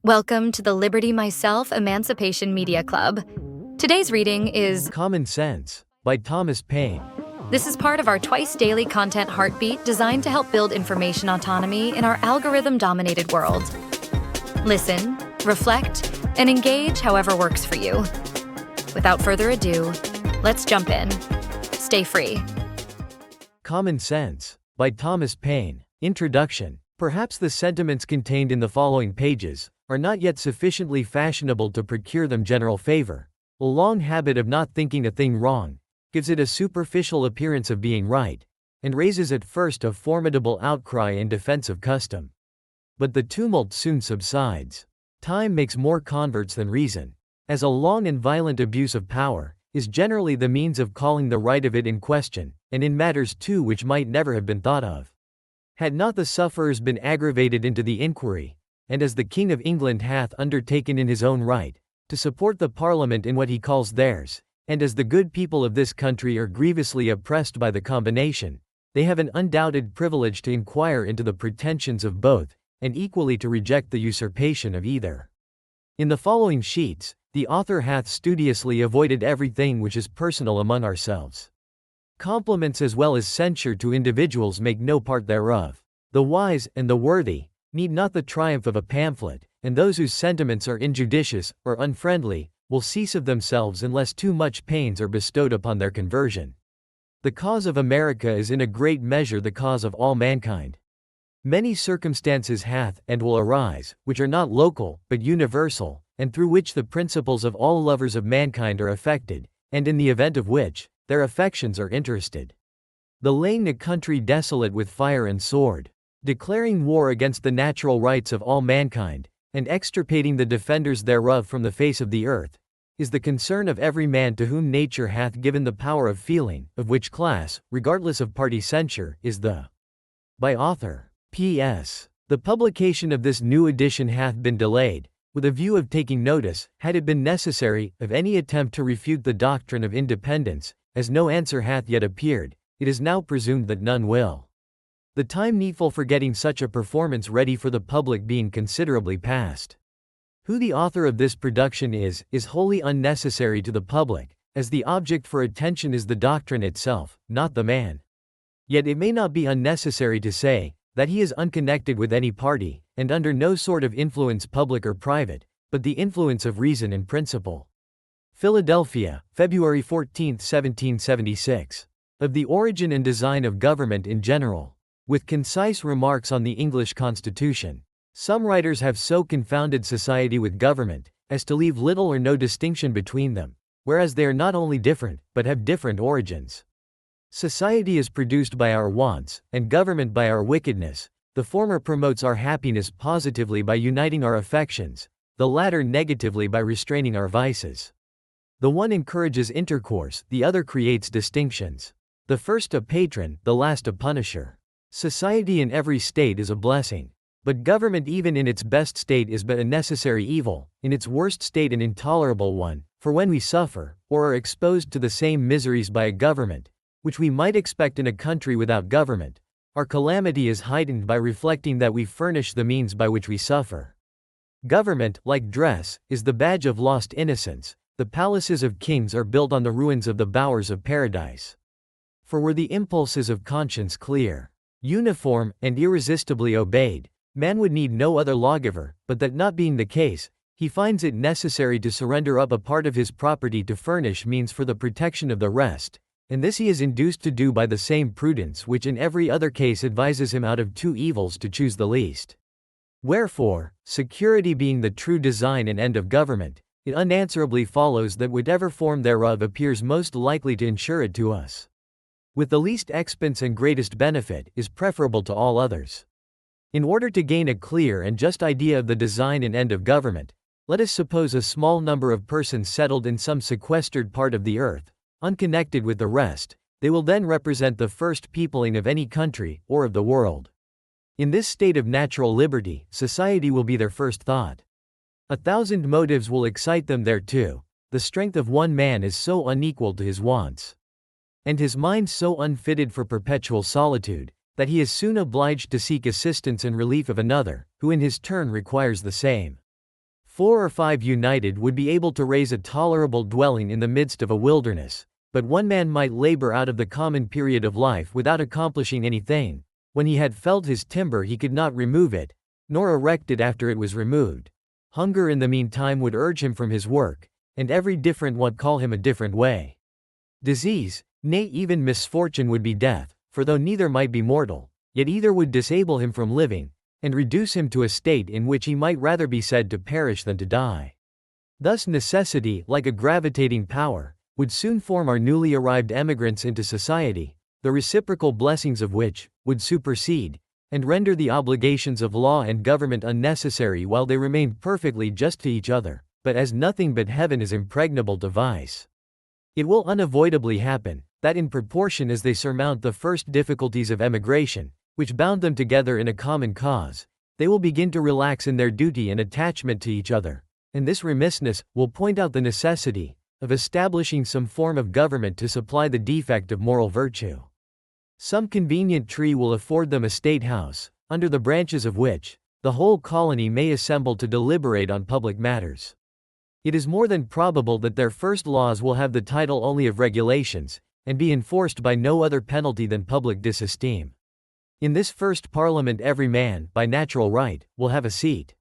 Welcome to the Liberty Myself Emancipation Media Club. Today's reading is Common Sense by Thomas Paine. This is part of our twice-daily content heartbeat designed to help build information autonomy in our algorithm-dominated world. Listen, reflect, and engage however works for you. Without further ado, let's jump in. Stay free. Common Sense by Thomas Paine. Introduction. Perhaps the sentiments contained in the following pages are not yet sufficiently fashionable to procure them general favor. A long habit of not thinking a thing wrong gives it a superficial appearance of being right, and raises at first a formidable outcry in defense of custom. But the tumult soon subsides. Time makes more converts than reason, as a long and violent abuse of power is generally the means of calling the right of it in question, and in matters too which might never have been thought of. Had not the sufferers been aggravated into the inquiry, and as the King of England hath undertaken in his own right, to support the Parliament in what he calls theirs, and as the good people of this country are grievously oppressed by the combination, they have an undoubted privilege to inquire into the pretensions of both, and equally to reject the usurpation of either. In the following sheets, the author hath studiously avoided everything which is personal among ourselves. Compliments as well as censure to individuals make no part thereof. The wise and the worthy need not the triumph of a pamphlet, and those whose sentiments are injudicious or unfriendly will cease of themselves unless too much pains are bestowed upon their conversion. The cause of America is in a great measure the cause of all mankind. Many circumstances hath and will arise, which are not local, but universal, and through which the principles of all lovers of mankind are affected, and in the event of which, their affections are interested. The laying a country desolate with fire and sword, declaring war against the natural rights of all mankind, and extirpating the defenders thereof from the face of the earth, is the concern of every man to whom nature hath given the power of feeling, of which class, regardless of party censure, is the. By author. P.S. The publication of this new edition hath been delayed, with a view of taking notice, had it been necessary, of any attempt to refute the doctrine of independence, as no answer hath yet appeared, it is now presumed that none will. The time needful for getting such a performance ready for the public being considerably past. Who the author of this production is wholly unnecessary to the public, as the object for attention is the doctrine itself, not the man. Yet it may not be unnecessary to say, that he is unconnected with any party, and under no sort of influence public or private, but the influence of reason and principle. Philadelphia, February 14, 1776. Of the origin and design of government in general, with concise remarks on the English Constitution. Some writers have so confounded society with government, as to leave little or no distinction between them, whereas they are not only different, but have different origins. Society is produced by our wants, and government by our wickedness. The former promotes our happiness positively by uniting our affections, the latter negatively by restraining our vices. The one encourages intercourse, the other creates distinctions. The first a patron, the last a punisher. Society in every state is a blessing. But government even in its best state is but a necessary evil, in its worst state an intolerable one, for when we suffer, or are exposed to the same miseries by a government, which we might expect in a country without government, our calamity is heightened by reflecting that we furnish the means by which we suffer. Government, like dress, is the badge of lost innocence. The palaces of kings are built on the ruins of the bowers of paradise. For were the impulses of conscience clear, uniform, and irresistibly obeyed, man would need no other lawgiver, but that not being the case, he finds it necessary to surrender up a part of his property to furnish means for the protection of the rest, and this he is induced to do by the same prudence which in every other case advises him out of two evils to choose the least. Wherefore, security being the true design and end of government, it unanswerably follows that whatever form thereof appears most likely to ensure it to us, with the least expense and greatest benefit, is preferable to all others. In order to gain a clear and just idea of the design and end of government, let us suppose a small number of persons settled in some sequestered part of the earth, unconnected with the rest. They will then represent the first peopling of any country, or of the world. In this state of natural liberty, society will be their first thought. 1,000 motives will excite them thereto. The strength of one man is so unequal to his wants, and his mind so unfitted for perpetual solitude, that he is soon obliged to seek assistance and relief of another, who in his turn requires the same. 4 or 5 united would be able to raise a tolerable dwelling in the midst of a wilderness, but one man might labor out of the common period of life without accomplishing anything. When he had felled his timber he could not remove it, nor erect it after it was removed. Hunger in the meantime would urge him from his work, and every different would call him a different way. Disease, nay even misfortune would be death, for though neither might be mortal, yet either would disable him from living, and reduce him to a state in which he might rather be said to perish than to die. Thus necessity, like a gravitating power, would soon form our newly arrived emigrants into society, the reciprocal blessings of which would supersede, and render the obligations of law and government unnecessary while they remain perfectly just to each other, but as nothing but heaven is impregnable to vice. It will unavoidably happen, that in proportion as they surmount the first difficulties of emigration, which bound them together in a common cause, they will begin to relax in their duty and attachment to each other, and this remissness will point out the necessity of establishing some form of government to supply the defect of moral virtue. Some convenient tree will afford them a state house, under the branches of which the whole colony may assemble to deliberate on public matters. It is more than probable that their first laws will have the title only of regulations, and be enforced by no other penalty than public disesteem. In this first parliament every man, by natural right, will have a seat.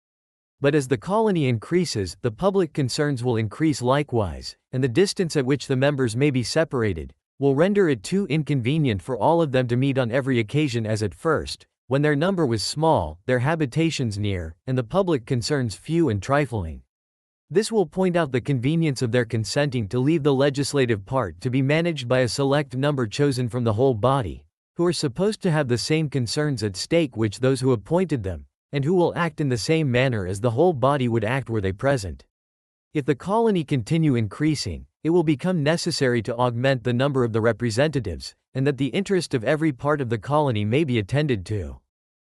But as the colony increases, the public concerns will increase likewise, and the distance at which the members may be separated will render it too inconvenient for all of them to meet on every occasion as at first, when their number was small, their habitations near, and the public concerns few and trifling. This will point out the convenience of their consenting to leave the legislative part to be managed by a select number chosen from the whole body, who are supposed to have the same concerns at stake which those who appointed them, and who will act in the same manner as the whole body would act were they present. If the colony continue increasing, it will become necessary to augment the number of the representatives, and that the interest of every part of the colony may be attended to.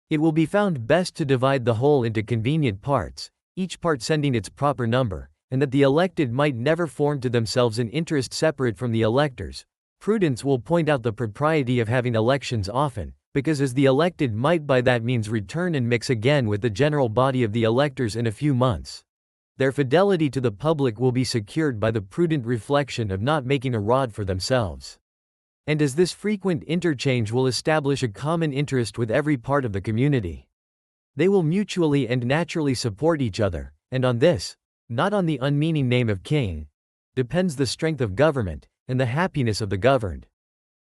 It will be found best to divide the whole into convenient parts, each part sending its proper number, and that the elected might never form to themselves an interest separate from the electors. Prudence will point out the propriety of having elections often, because as the elected might by that means return and mix again with the general body of the electors in a few months, their fidelity to the public will be secured by the prudent reflection of not making a rod for themselves. And as this frequent interchange will establish a common interest with every part of the community, they will mutually and naturally support each other, and on this, not on the unmeaning name of king, depends the strength of government, and the happiness of the governed.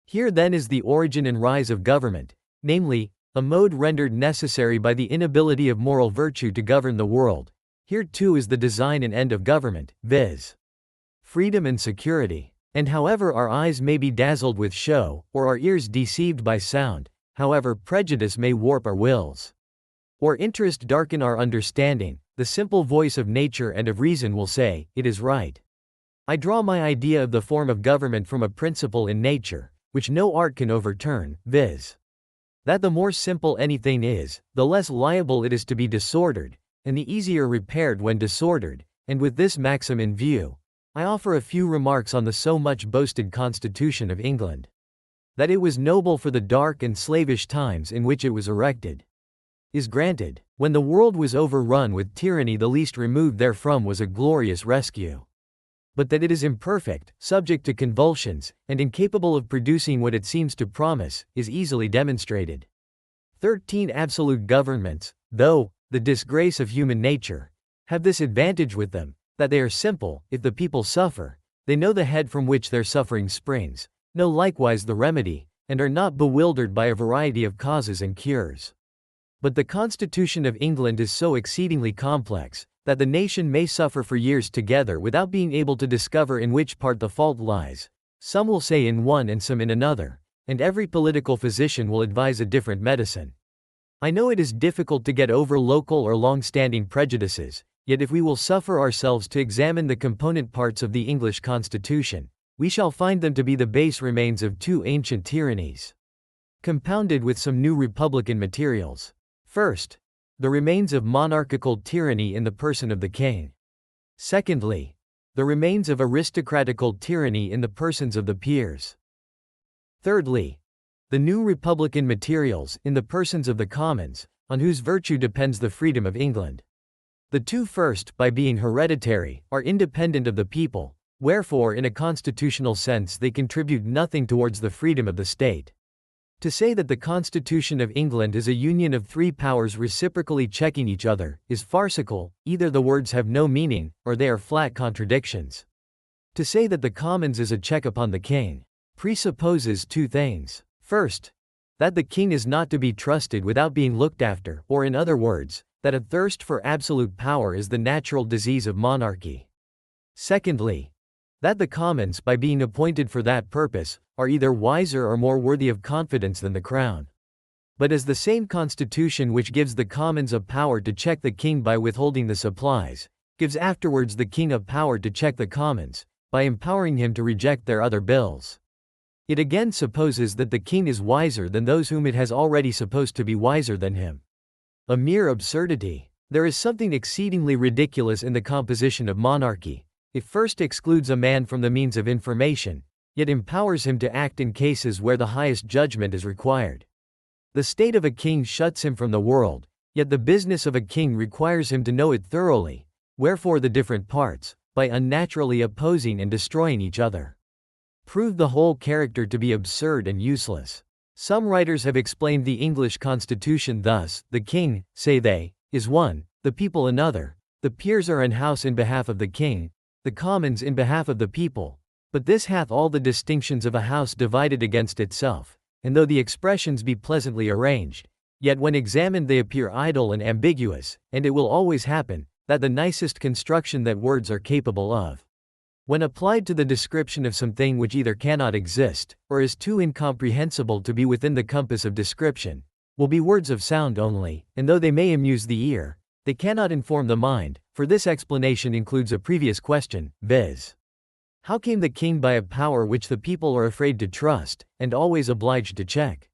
Here then is the origin and rise of government, namely, a mode rendered necessary by the inability of moral virtue to govern the world. Here too is the design and end of government, viz. freedom and security. And however our eyes may be dazzled with show, or our ears deceived by sound, however prejudice may warp our wills, or interest darken our understanding, the simple voice of nature and of reason will say, it is right. I draw my idea of the form of government from a principle in nature, which no art can overturn, viz. that the more simple anything is, the less liable it is to be disordered, and the easier repaired when disordered, and with this maxim in view, I offer a few remarks on the so much boasted Constitution of England. That it was noble for the dark and slavish times in which it was erected, is granted. When the world was overrun with tyranny the least removed therefrom was a glorious rescue. But that it is imperfect, subject to convulsions, and incapable of producing what it seems to promise, is easily demonstrated. 13 absolute governments, though the disgrace of human nature, have this advantage with them, that they are simple. If the people suffer, they know the head from which their suffering springs, know likewise the remedy, and are not bewildered by a variety of causes and cures. But the Constitution of England is so exceedingly complex, that the nation may suffer for years together without being able to discover in which part the fault lies. Some will say in one and some in another, and every political physician will advise a different medicine. I know it is difficult to get over local or long-standing prejudices, yet if we will suffer ourselves to examine the component parts of the English Constitution, we shall find them to be the base remains of two ancient tyrannies, compounded with some new republican materials. First, the remains of monarchical tyranny in the person of the king. Secondly, the remains of aristocratical tyranny in the persons of the peers. Thirdly, the new republican materials in the persons of the commons, on whose virtue depends the freedom of England. The two first, by being hereditary, are independent of the people, wherefore in a constitutional sense they contribute nothing towards the freedom of the state. To say that the Constitution of England is a union of three powers reciprocally checking each other is farcical. Either the words have no meaning, or they are flat contradictions. To say that the Commons is a check upon the king presupposes two things. First, that the king is not to be trusted without being looked after, or in other words, that a thirst for absolute power is the natural disease of monarchy. Secondly, that the Commons, by being appointed for that purpose, are either wiser or more worthy of confidence than the crown. But as the same constitution which gives the Commons a power to check the king by withholding the supplies, gives afterwards the king a power to check the Commons, by empowering him to reject their other bills. It again supposes that the king is wiser than those whom it has already supposed to be wiser than him. A mere absurdity. There is something exceedingly ridiculous in the composition of monarchy. It first excludes a man from the means of information, yet empowers him to act in cases where the highest judgment is required. The state of a king shuts him from the world, yet the business of a king requires him to know it thoroughly, wherefore the different parts, by unnaturally opposing and destroying each other, prove the whole character to be absurd and useless. Some writers have explained the English constitution thus: the king, say they, is one, the people another, the peers are an house in behalf of the king, the commons in behalf of the people, but this hath all the distinctions of a house divided against itself, and though the expressions be pleasantly arranged, yet when examined they appear idle and ambiguous, and it will always happen, that the nicest construction that words are capable of, when applied to the description of something which either cannot exist, or is too incomprehensible to be within the compass of description, will be words of sound only, and though they may amuse the ear, they cannot inform the mind, for this explanation includes a previous question, viz. How came the king by a power which the people are afraid to trust, and always obliged to check?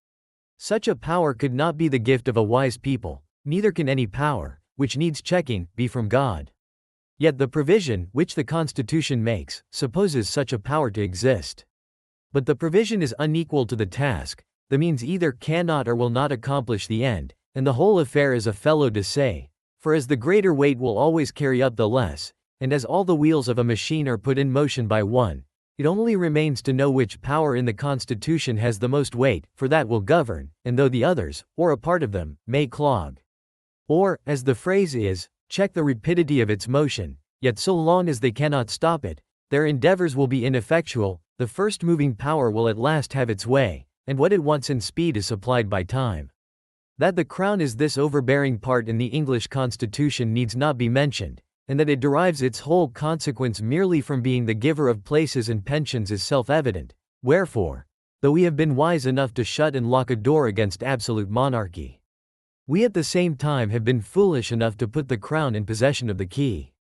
Such a power could not be the gift of a wise people, neither can any power, which needs checking, be from God. Yet the provision, which the Constitution makes, supposes such a power to exist. But the provision is unequal to the task, the means either cannot or will not accomplish the end, and the whole affair is a fellow to say, for as the greater weight will always carry up the less, and as all the wheels of a machine are put in motion by one, it only remains to know which power in the Constitution has the most weight, for that will govern, and though the others, or a part of them, may clog, or, as the phrase is, check the rapidity of its motion, yet so long as they cannot stop it, their endeavors will be ineffectual, the first moving power will at last have its way, and what it wants in speed is supplied by time. That the crown is this overbearing part in the English Constitution needs not be mentioned, and that it derives its whole consequence merely from being the giver of places and pensions is self-evident. Wherefore, though we have been wise enough to shut and lock a door against absolute monarchy, we at the same time have been foolish enough to put the crown in possession of the key.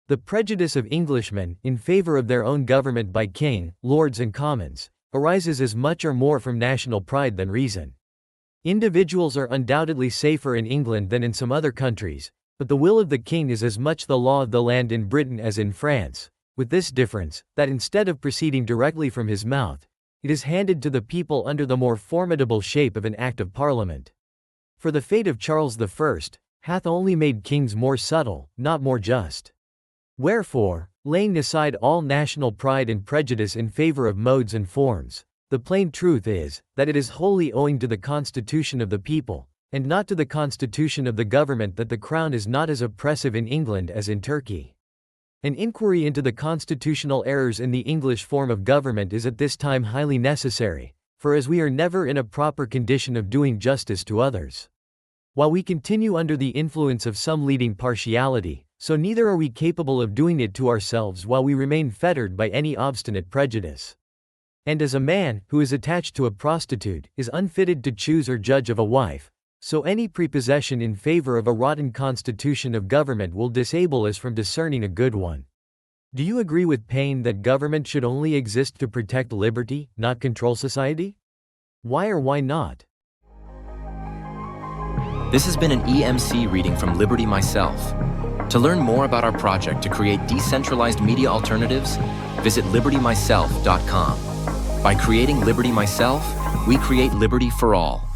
The prejudice of Englishmen, in favor of their own government by king, lords and commons, arises as much or more from national pride than reason. Individuals are undoubtedly safer in England than in some other countries, but the will of the king is as much the law of the land in Britain as in France, with this difference, that instead of proceeding directly from his mouth, it is handed to the people under the more formidable shape of an Act of Parliament. For the fate of Charles I hath only made kings more subtle, not more just. Wherefore, laying aside all national pride and prejudice in favor of modes and forms, the plain truth is, that it is wholly owing to the constitution of the people, and not to the constitution of the government, that the crown is not as oppressive in England as in Turkey. An inquiry into the constitutional errors in the English form of government is at this time highly necessary, for as we are never in a proper condition of doing justice to others, while we continue under the influence of some leading partiality, so neither are we capable of doing it to ourselves while we remain fettered by any obstinate prejudice. And as a man, who is attached to a prostitute, is unfitted to choose or judge of a wife, so any prepossession in favor of a rotten constitution of government will disable us from discerning a good one. Do you agree with Paine that government should only exist to protect liberty, not control society? Why or why not? This has been an EMC reading from Liberty Myself. To learn more about our project to create decentralized media alternatives, visit libertymyself.com. By creating Liberty Myself, we create liberty for all.